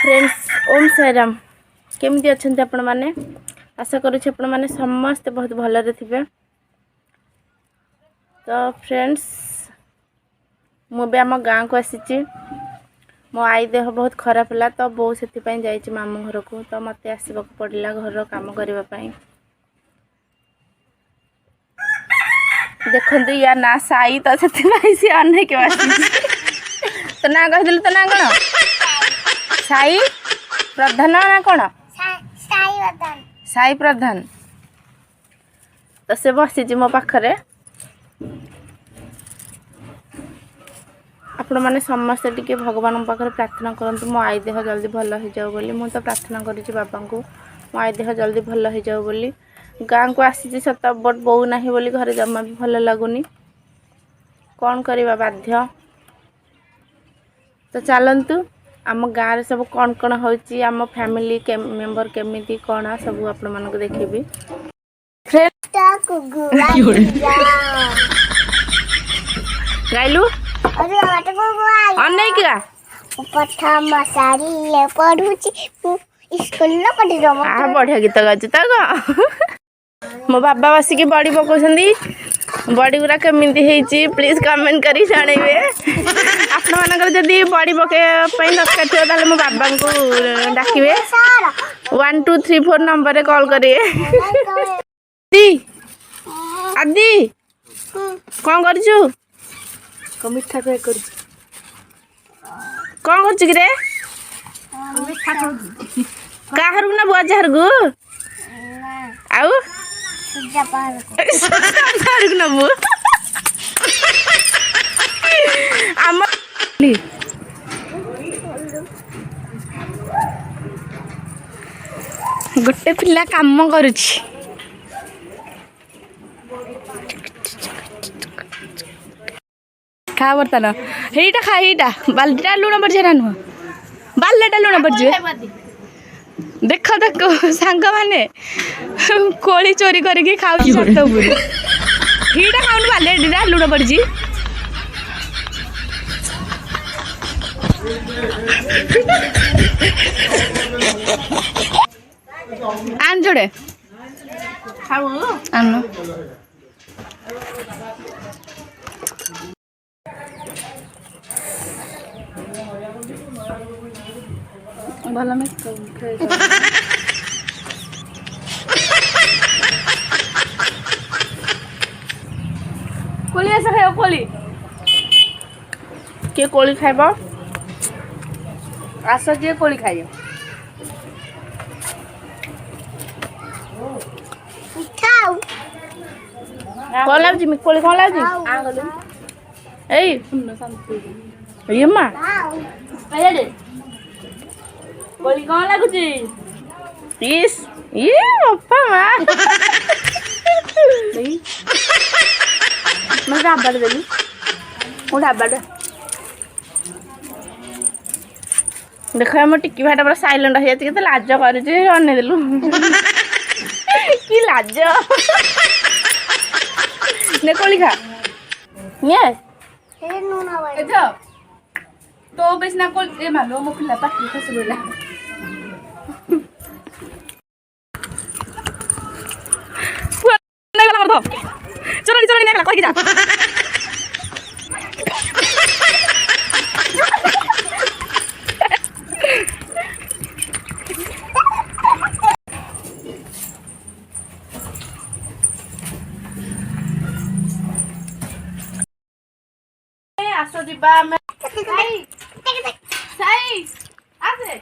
Friends Om Sairam केमती अच्छा आपण मैंने आशा करुच्चे आपण मैंने समस्ते बहुत भलरे थे। तो फ्रेंड्स मुझे आम गाँव को आसी मो आई देह बहुत खराब है तो बो से जाइए मामू घर को तो मत आसवाक पड़ा घर काम करने देखते या ना साई तो से अनेक तो ना कही तो ना कौन साई प्रधान ना कौन साई प्रधान तो से बसी मो पाखरे आपण मैंने समस्ते टिके भगवान पाखे प्रार्थना करंतु मो आई देह जल्दी भल हो जाओ बोली मु तो प्रार्थना करी बाबा को मो आई देह जल्दी भल हो जाओ बोली गाँ को आसी सत बट बो ना बोली घरे जमा भी भल लगुनि कौन करवा बाध्य। तो चलतु आम गाँव सब कौन कौन होची आम फैमिली मेंबर केमिति कौन सब आपण मानक देखिबी। गाइलु अनेक प्रथम सारी पढ़ुची स्कूल न पढ़ी रम आ बढ़िया गीत गाची त मो बाबा बसिकी बड़ी पकाउछंदी बड़ी गुरा केमिति हेची प्लीज कमेंट करी जणैबे आपण मानकर जदी बड़ी पके पई दरकार थियो ताले मो बाबा को डाकिबे 1 2 3 4 नंबर रे कॉल करिए। दी आदि कोन करछु को मिठा पे करछु कोन करछु कि रे मिठा खाउ काहरु ना बुआ जहरगु आउ जपार ना बु आम गोटे पिला काम करुछि खा बर्तन हेटा खा हेटा बाल्टीटा लुण पड़ जाए नुह बाल्टा लुण पड़ जाए देख देख सांग माने कोली चोरी करके खाऊ हेटा खाऊन बाल्टा लुण पड़ी आन जोड़े खाऊ आन भला में कोली ऐसा खाओ कोली के कोली खाइबो आस जे कोली खाइयो खाऊ कोन लाउजी मी कोली कोन लाउजी आ गलु एई सुन शांति ये मां आया दे कोली कौन लगुची तीस ये अप्पा माँ मैं ढाबा देली वो ढाबा दे देख हम टिक्की भाटा पूरा साइलेंट हो जाती के लाज करुचे अने देलु की लाज ने कोली खा ये हे नूना भाई एथो तो बेस ना कोल ए मालो मो पिला पाटी खस बोला नहीं वाला मर दो चलो नहीं निकला कोई जा आसो दिबा में साई आसे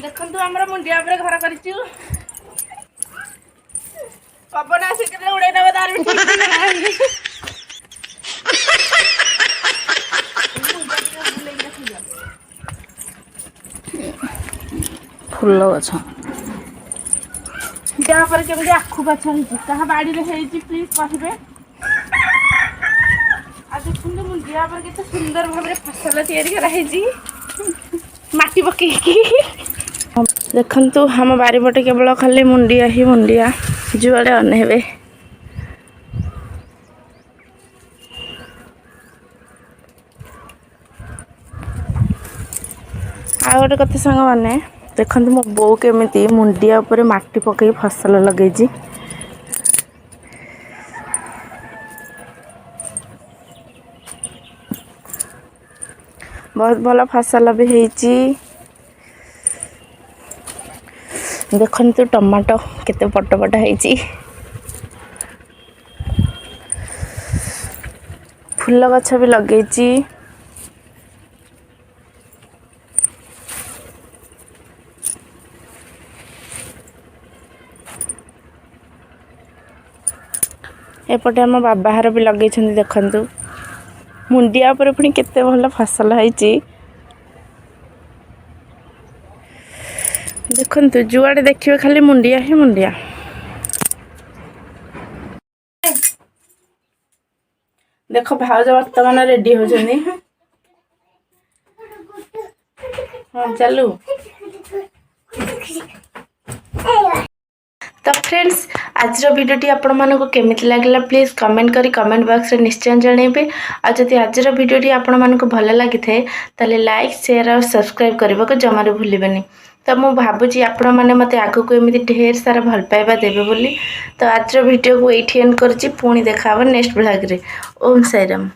देखंतु हमरा मुंडिया पर घर करिछु पवन आसे के उड़े न बदार फुल अच्छा यहाँ पर केमती आखु बाछा क्या बाड़ी में प्लीज कहे आज देखते मुंडिया पर के सुंदर भाव फसल या माटी पकई देखु हम बारिपटे केवल खाली मुंडिया ही मुंडिया जुआड़े अनेबे ଆଉ ଗୋଟେ କଥା ସାଙ୍ଗମାନେ ଦେଖନ୍ତୁ ମୋ ବୋଉ କେମିତି ମୁଣ୍ଡିଆ ଉପରେ ମାଟି ପକାଇ ଫସଲ ଲଗେଇଛି। ବହୁତ ଭଲ ଫସଲ ବି ହେଇଛି। ଦେଖନ୍ତୁ ଟମାଟୋ କେତେ ବଡ଼ ବଡ଼ ହେଇଛି। ଫୁଲ ଗଛ ବି ଲଗେଇଛି। ଏପଟେ ଆମ ବାବା ଘର ବି ଲଗେଇଛନ୍ତି। ଦେଖନ୍ତୁ ମୁଣ୍ଡିଆ ଉପରେ ପୁଣି କେତେ ଭଲ ଫସଲ ହେଇଛି। ଦେଖନ୍ତୁ ଯୁଆଡ଼େ ଦେଖିବେ ଖାଲି ମୁଣ୍ଡିଆ ହିଁ ମୁଣ୍ଡିଆ। ଦେଖ ଭାଉଜ ବର୍ତ୍ତମାନ ରେଡି ହଉଛନ୍ତି। ହଁ ଚାଲୁ। ତ फ्रेंड्स आजर भिडियोटी आपको केमिति लागला प्लीज कमेंट करी कमेंट बॉक्स रे निश्चय जनइबे। आ जदि आजर भिडियोटी आपको भल लगी थाए ताले लाइक शेयर और सब्सक्राइब करने को जमार भूलिबेनी। तो मु भाबुची आपण मैंने मत आग को एमती ढेर सारा भल पाइबा देबे बोली। तो आजर भिडियो को ये एंड करछि। पुणी देखा नेक्स्ट ब्लॉग रे। ओम साईराम।